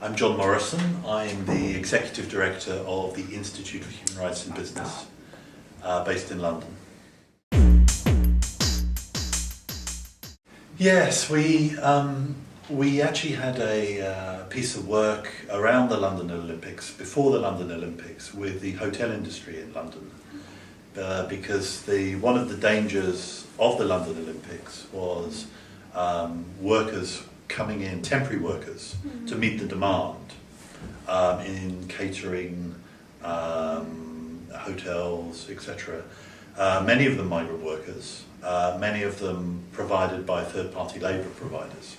I'm Jhon Morrison. I'm the Executive Director of the Institute for Human Rights in Business, based in London. Yes, we actually had a piece of work around the London Olympics, before the London Olympics, with the hotel industry in London. Because one of the dangers of the London Olympics was workers coming in, temporary workers, to meet the demand in catering, hotels, etc. Many of them migrant workers, many of them provided by third-party labour providers.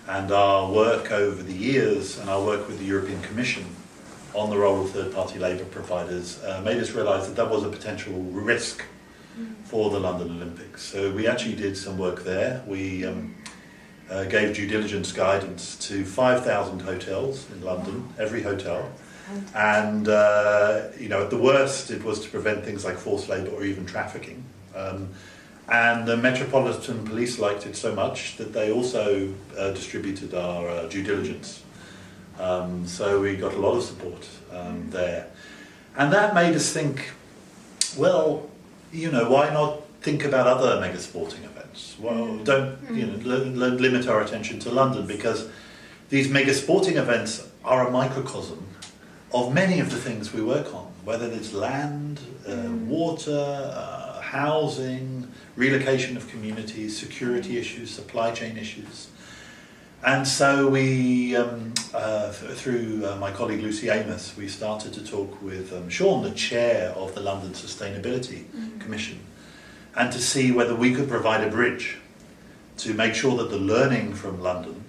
And our work over the years, and our work with the European Commission on the role of third-party labour providers made us realise that that was a potential risk for the London Olympics. So we actually did some work there. We gave due diligence guidance to 5,000 hotels in London, every hotel. And at the worst, it was to prevent things like forced labour or even trafficking. And the Metropolitan Police liked it so much that they also distributed our due diligence. So we got a lot of support there. And that made us think, well, why not think about other mega sporting events? Well, don't limit our attention to London, because these mega sporting events are a microcosm of many of the things we work on, whether it's land, water, housing, relocation of communities, security issues, supply chain issues. And so we, through my colleague Lucy Amos, we started to talk with Jhon, the chair of the London Sustainability Commission, and to see whether we could provide a bridge to make sure that the learning from London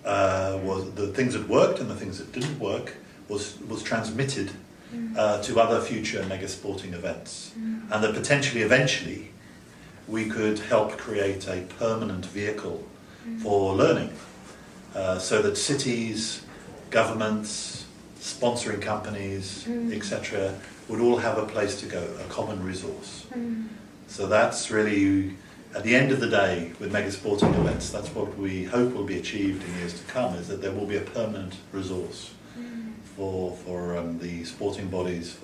was the things that worked and the things that didn't work was transmitted to other future mega sporting events, and that potentially eventually we could help create a permanent vehicle for learning, so that cities, governments, sponsoring companies, etc. would all have a place to go, a common resource. So that's really, at the end of the day, with mega sporting events, that's what we hope will be achieved in years to come, is that there will be a permanent resource for the sporting bodies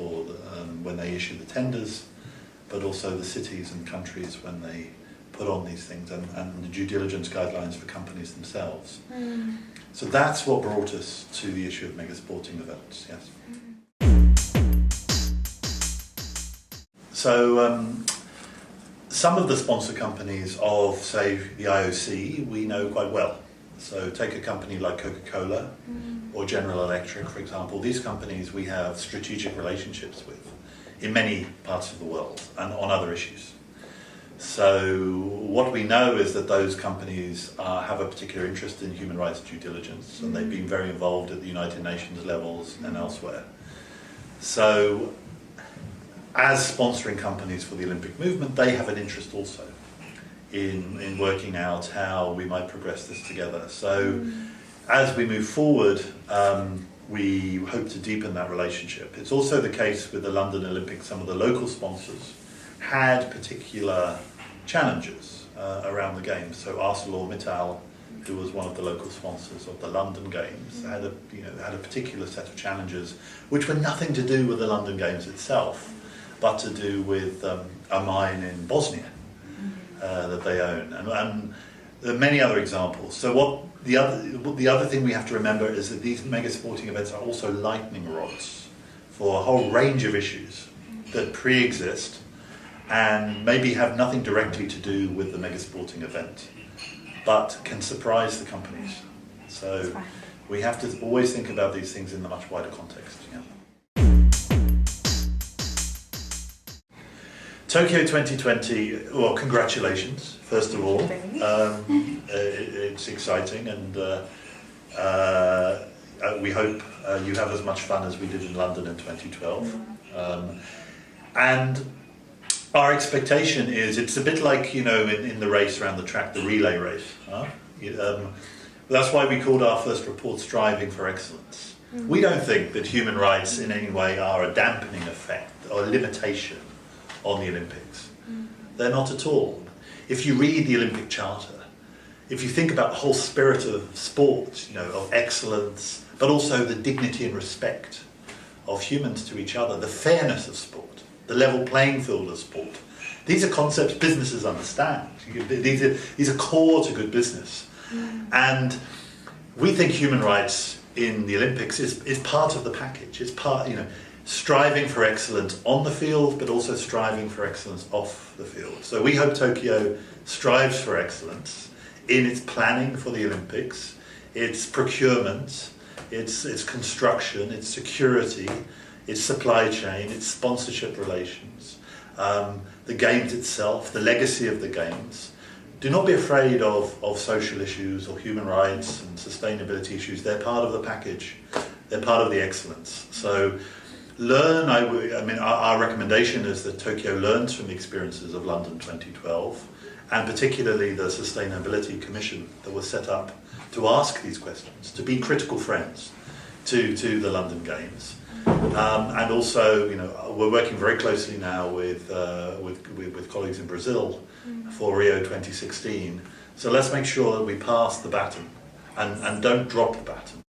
when they issue the tenders, but also the cities and countries when they put on these things, and the due diligence guidelines for companies themselves. So that's what brought us to the issue of mega sporting events, yes. So some of the sponsor companies of, say, the IOC, we know quite well. So take a company like Coca-Cola or General Electric, for example. These companies we have strategic relationships with in many parts of the world and on other issues. So what we know is that those companies have a particular interest in human rights due diligence, and they've been very involved at the United Nations levels and elsewhere. So as sponsoring companies for the Olympic movement, they have an interest also in working out how we might progress this together. So as we move forward, we hope to deepen that relationship. It's also the case with the London Olympics. Some of the local sponsors had particular challenges around the Games. So ArcelorMittal, who was one of the local sponsors of the London Games, had a particular set of challenges which were nothing to do with the London Games itself, but to do with a mine in Bosnia that they own, and there are many other examples. So the other thing we have to remember is that these mega sporting events are also lightning rods for a whole range of issues that pre-exist and maybe have nothing directly to do with the mega sporting event, but can surprise the companies. So we have to always think about these things in a much wider context. Yeah. Tokyo 2020, well, congratulations, first of all. It's exciting, and we hope you have as much fun as we did in London in 2012. And our expectation is, it's a bit like, in the race around the track, the relay race. That's why we called our first report Striving for Excellence. We don't think that human rights in any way are a dampening effect or limitation on the Olympics. They're not at all. If you read the Olympic Charter, if you think about the whole spirit of sport, of excellence, but also the dignity and respect of humans to each other, the fairness of sport, the level playing field of sport, these are concepts businesses understand. These are core to good business. And we think human rights in the Olympics is part of the package. It's part, striving for excellence on the field, but also striving for excellence off the field. So we hope Tokyo strives for excellence in its planning for the Olympics, its procurement, its construction, its security, its supply chain, its sponsorship relations, the games itself, the legacy of the games. Do not be afraid of social issues or human rights and sustainability issues. They're part of the package. They're part of the excellence. So learn, our recommendation is that Tokyo learns from the experiences of London 2012, and particularly the Sustainability Commission that was set up to ask these questions, to be critical friends to the London Games. And also, we're working very closely now with colleagues in Brazil for Rio 2016. So let's make sure that we pass the baton and don't drop the baton.